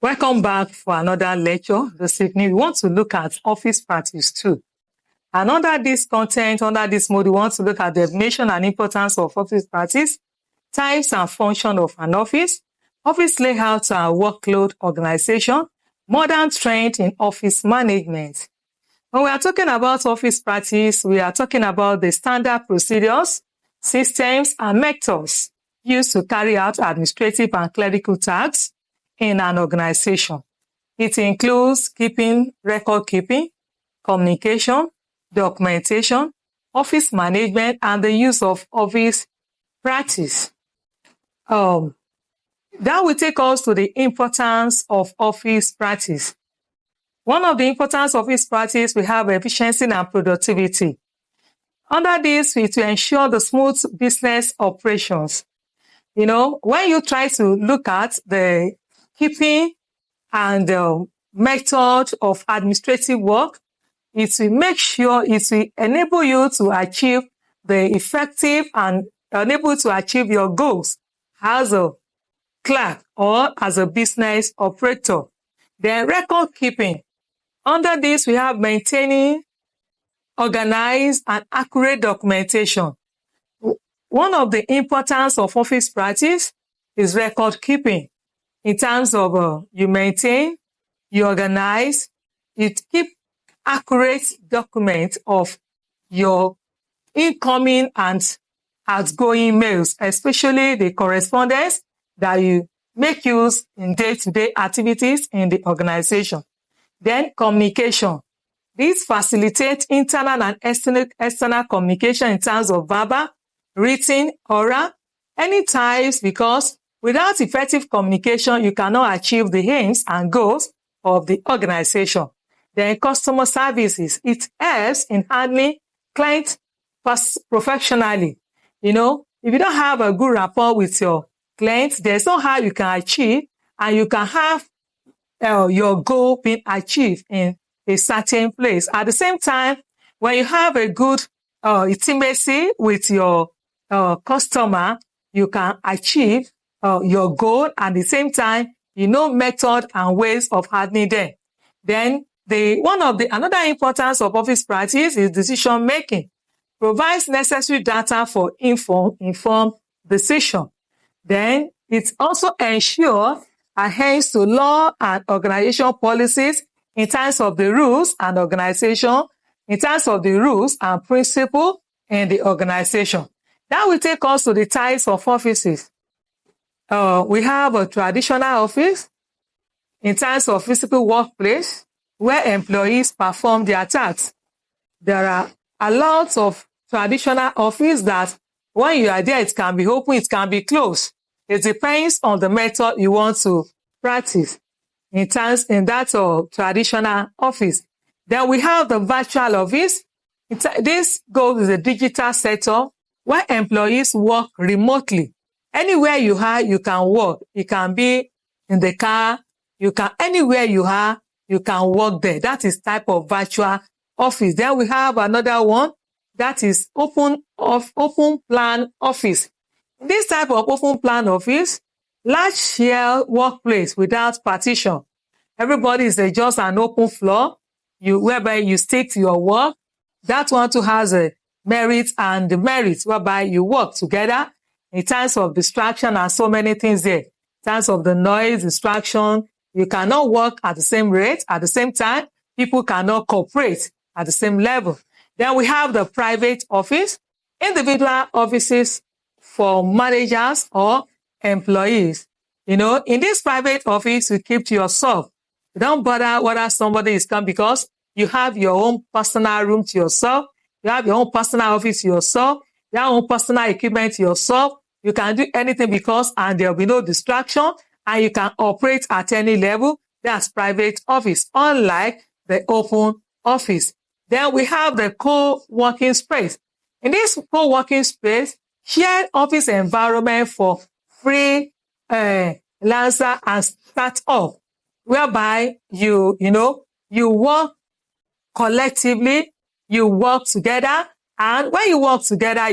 Welcome back for another lecture this evening. We want to look at office practice too. And under this content, under this mode, we want to look at the definition and importance of office practice, types and function of an office layout and workload organization, modern trend in office management. When we are talking about office practice, we are talking about the standard procedures, systems, and methods used to carry out administrative and clerical tasks in an organization. It includes record keeping, communication, documentation, office management, and the use of office practice. That will take us to the importance of office practice. One of the importance of office practice, we have efficiency and productivity. Under this, it will ensure the smooth business operations. When you try to look at the keeping and the method of administrative work, it will make sure it will enable you to achieve the effective and enable to achieve your goals as a clerk or as a business operator. Then record keeping. Under this, we have maintaining, organized, and accurate documentation. One of the importance of office practice is record keeping. In terms of you maintain, you organize, you keep accurate documents of your incoming and outgoing mails, especially the correspondence that you make use in day-to-day activities in the organization. Then communication. This facilitates internal and external communication in terms of verbal, written, oral, any types, because without effective communication, you cannot achieve the aims and goals of the organization. Then customer services. It helps in handling clients professionally. If you don't have a good rapport with your clients, there's no how you can achieve and you can have your goal being achieved in a certain place. At the same time, when you have a good intimacy with your customer, you can achieve your goal, and at the same time, method and ways of handling them. Then another importance of office practice is decision making. Provides necessary data for informed decision. Then it also ensures adherence to law and organization policies in terms of the rules and organization, in terms of the rules and principle in the organization. That will take us to the types of offices. We have a traditional office in terms of physical workplace where employees perform their tasks. There are a lot of traditional office that when you are there, it can be open, it can be closed. It depends on the method you want to practice in that traditional office. Then we have the virtual office. This goes with a digital setup where employees work remotely. Anywhere you are, you can work. You can be in the car. Anywhere you are, you can work there. That is type of virtual office. Then we have another one that is open plan office. This type of open plan office, large share workplace without partition. Everybody is just an open floor, whereby you stick to your work. That one too has a merit and demerit, whereby you work together in terms of distraction and so many things there. In terms of the noise, distraction, you cannot work at the same rate. At the same time, people cannot cooperate at the same level. Then we have the private office, individual offices for managers or employees. In this private office, you keep to yourself. You don't bother whether somebody is coming because you have your own personal room to yourself. You have your own personal office to yourself. You have your own personal equipment to yourself. You can do anything and there will be no distraction, and you can operate at any level. That's private office, unlike the open office. Then we have the co-working space. In this co-working space, shared office environment for free lancer and startup, whereby you work collectively, you work together, and when you work together,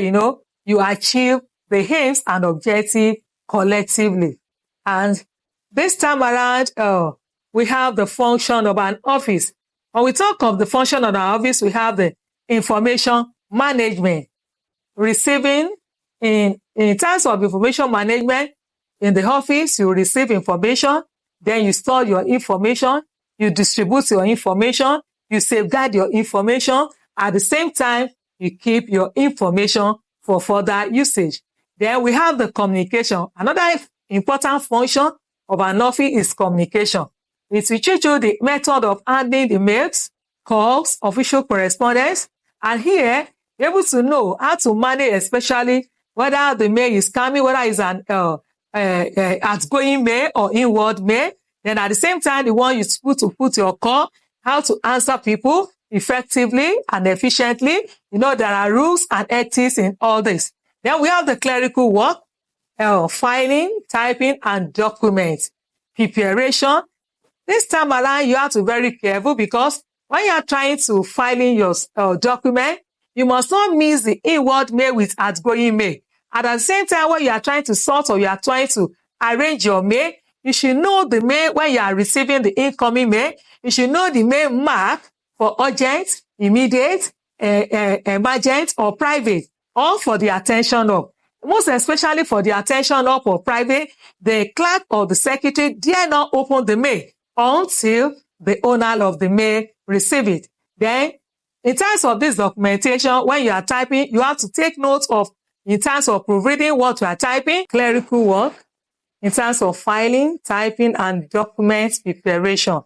you achieve the aims and objectives collectively. And This time around, we have the function of an office. When we talk of the function of an office, we have the information management. Receiving, in terms of information management, in the office, you receive information, then you store your information, you distribute your information, you safeguard your information. At the same time, you keep your information for further usage. Then we have the communication. Another important function of an office is communication. It will teach you the method of handling the mails, calls, official correspondence, and here, you're able to know how to manage, especially whether the mail is coming, whether it's an outgoing mail or inward mail. Then at the same time, the one you put your call, how to answer people effectively and efficiently. You know, there are rules and ethics in all this. Then we have the clerical work, filing, typing, and document preparation. This time around, you have to be very careful because when you are trying to file in your document, you must not mix the inward mail with outgoing mail. At the same time, when you are trying to sort or you are trying to arrange your mail, you should know the mail when you are receiving the incoming mail. You should know the mail mark for urgent, immediate, emergent, or private, or for the attention of. Most especially for the attention of or private, the clerk or the secretary dare not open the mail until the owner of the mail receive it. Then, in terms of this documentation, when you are typing, you have to take note of, in terms of proofreading what you are typing, clerical work, in terms of filing, typing, and document preparation.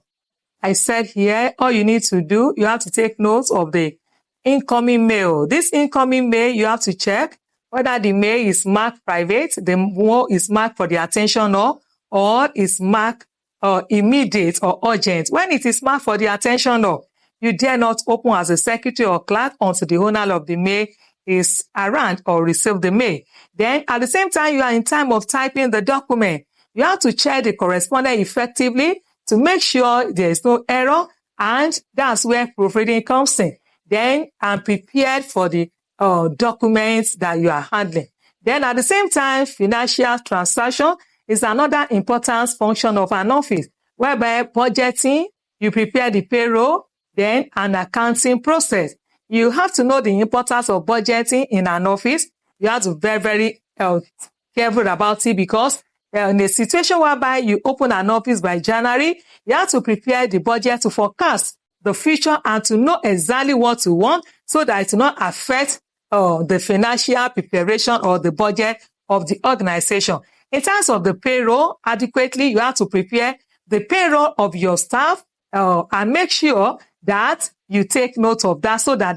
I said here, all you need to do, you have to take note of the incoming mail. This incoming mail, you have to check whether the mail is marked private, the mail is marked for the attention of, or is marked immediate or urgent. When it is marked for the attention of, you dare not open as a secretary or clerk until the owner of the mail is around or receive the mail. Then, at the same time, you are in time of typing the document. You have to check the correspondence effectively to make sure there is no error, and that's where proofreading comes in. Then, I'm prepared for the documents that you are handling. Then, at the same time, financial transaction is another important function of an office, whereby budgeting, you prepare the payroll, then an accounting process. You have to know the importance of budgeting in an office. You have to be very, very careful about it because in a situation whereby you open an office by January, you have to prepare the budget to forecast the future and to know exactly what you want so that it will not affect the financial preparation or the budget of the organization. In terms of the payroll, adequately, you have to prepare the payroll of your staff and make sure that you take note of that so that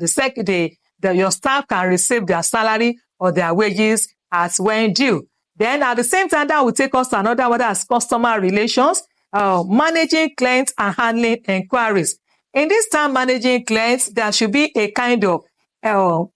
your staff can receive their salary or their wages as when due. Then at the same time, that will take us to another one, that's customer relations, managing clients and handling inquiries. In this time, managing clients, there should be a kind of, a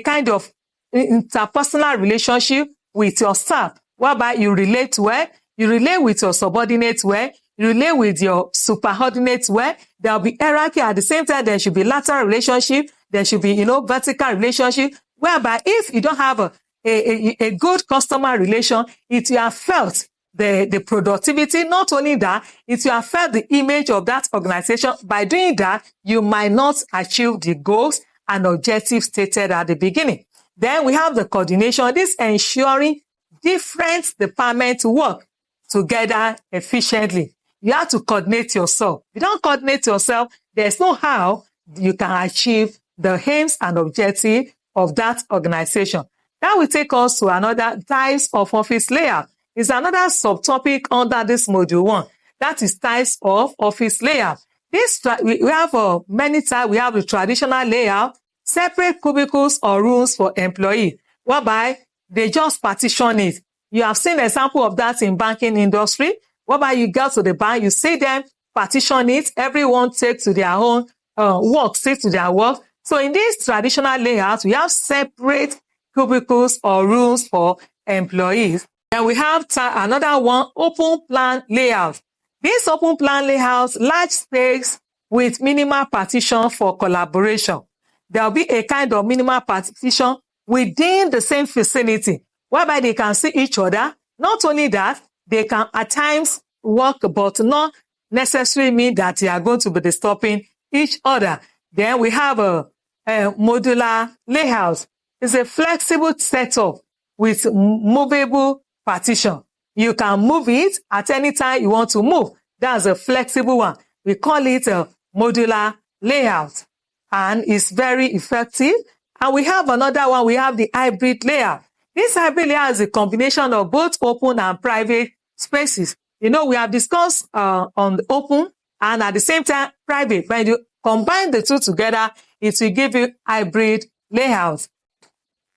kind of interpersonal relationship with your staff, whereby you relate well, you relate with your subordinates well, you relate with your superordinates well. There will be hierarchy. At the same time, there should be lateral relationship. There should be, vertical relationship, whereby if you don't have a good customer relation, it will affect the productivity. Not only that, it will affect the image of that organization. By doing that, you might not achieve the goals and objectives stated at the beginning. Then we have the coordination. This ensuring different departments work together efficiently. You have to coordinate yourself. If you don't coordinate yourself, there's no how you can achieve the aims and objectives of that organization. That will take us to another types of office layout. It's another subtopic under this module 1. That is types of office layout. We have many types. We have the traditional layout, separate cubicles or rooms for employees, whereby they just partition it. You have seen example of that in banking industry, whereby you go to the bank, you see them partition it, everyone takes to their own work, stick to their work. So in this traditional layout, we have separate cubicles or rooms for employees. And we have another one, open plan layout. This open plan layout, large space with minimal partition for collaboration. There will be a kind of minimal partition within the same vicinity, whereby they can see each other. Not only that, They can at times work, but not necessarily mean that they are going to be disturbing each other. Then we have a modular layout. It's a flexible setup with movable partition. You can move it at any time you want to move. That's a flexible one. We call it a modular layout, and it's very effective. And we have another one. We have the hybrid layout. This hybrid layout is a combination of both open and private spaces. We have discussed on the open and at the same time private. When you combine the two together, it will give you hybrid layout.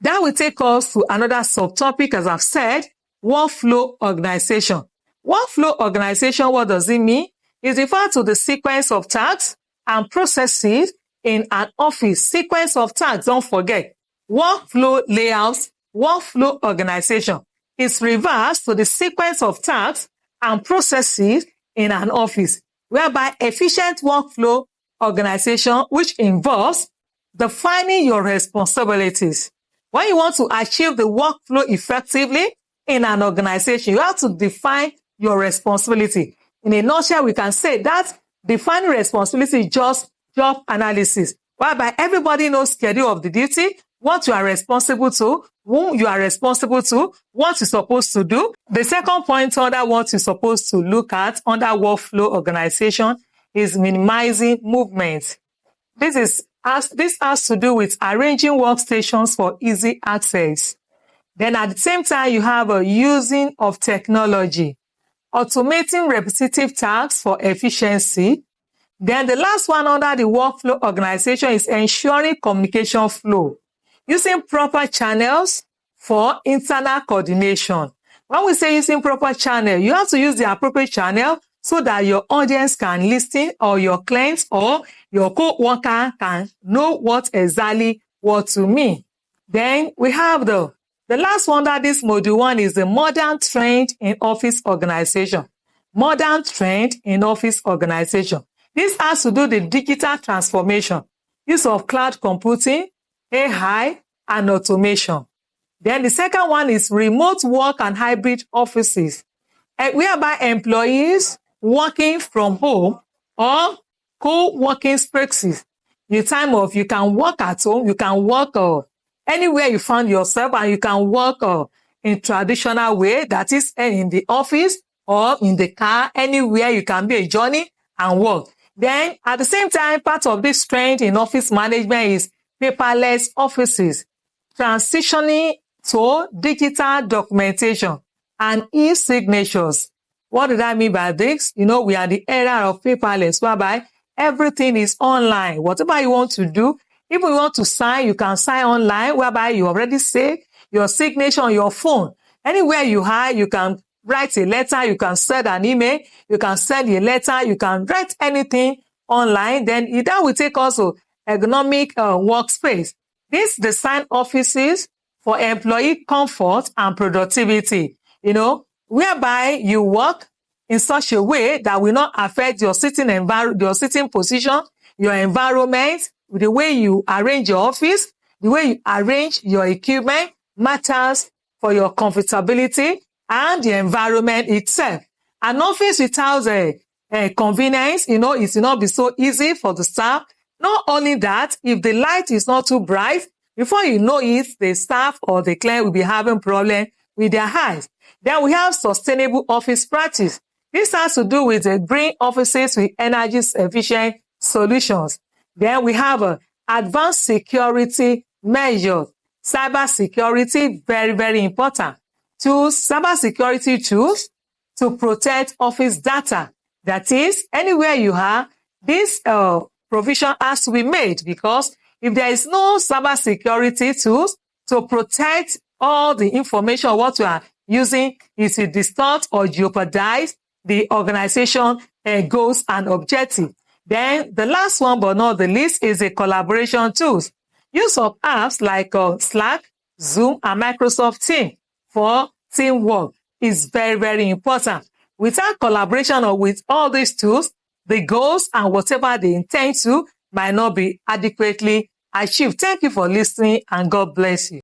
That will take us to another subtopic, as I've said, workflow organization. Workflow organization, what does it mean? It refers to the sequence of tasks and processes in an office. Sequence of tasks, don't forget. Workflow layouts, workflow organization is reversed to the sequence of tasks and processes in an office, whereby efficient workflow organization, which involves defining your responsibilities. When you want to achieve the workflow effectively in an organization, you have to define your responsibility. In a nutshell, we can say that defining responsibility is just job analysis, whereby everybody knows schedule of the duty, what you are responsible to, whom you are responsible to, what you're supposed to do. The second point under what you're supposed to look at under workflow organization is minimizing movement. This has to do with arranging workstations for easy access. Then at the same time, you have a using of technology, automating repetitive tasks for efficiency. Then the last one under the workflow organization is ensuring communication flow, using proper channels for internal coordination. When we say using proper channel, you have to use the appropriate channel so that your audience can listen, or your clients or your co-worker can know what exactly what to mean. Then we have the last one that this module 1 is the modern trend in office organization. Modern trend in office organization. This has to do with the digital transformation, use of cloud computing, AI, and automation. Then the second one is remote work and hybrid offices, whereby employees working from home or co-working spaces. The time of you can work at home, you can work anywhere you find yourself, and you can work in traditional way, that is in the office or in the car, anywhere you can be a journey and work. Then at the same time, part of this trend in office management is paperless offices, transitioning to digital documentation and e-signatures. What did I mean by this? We are the era of paperless, whereby everything is online. Whatever you want to do, if you want to sign, you can sign online, whereby you already say your signature on your phone. Anywhere you are, you can write a letter, you can send an email, you can send a letter, you can write anything online. Then that will take also ergonomic workspace. This design offices for employee comfort and productivity, whereby you work in such a way that will not affect your sitting position, your environment. The way you arrange your office, the way you arrange your equipment matters for your comfortability and the environment itself. An office without convenience, it will not be so easy for the staff. Not only that, if the light is not too bright, before you know it, the staff or the client will be having problem with their eyes. Then we have sustainable office practice. This has to do with green offices with energy efficient solutions. Then we have advanced security measures. Cyber security, very, very important. Cyber security tools to protect office data. That is, anywhere you are, this provision has to be made, because if there is no cyber security tools to protect all the information what you are using, it will distort or jeopardize the organization goals and objectives. Then the last one but not the least is the collaboration tools. Use of apps like Slack, Zoom, and Microsoft Teams for teamwork is very, very important. Without collaboration or with all these tools, the goals and whatever they intend to might not be adequately achieved. Thank you for listening, and God bless you.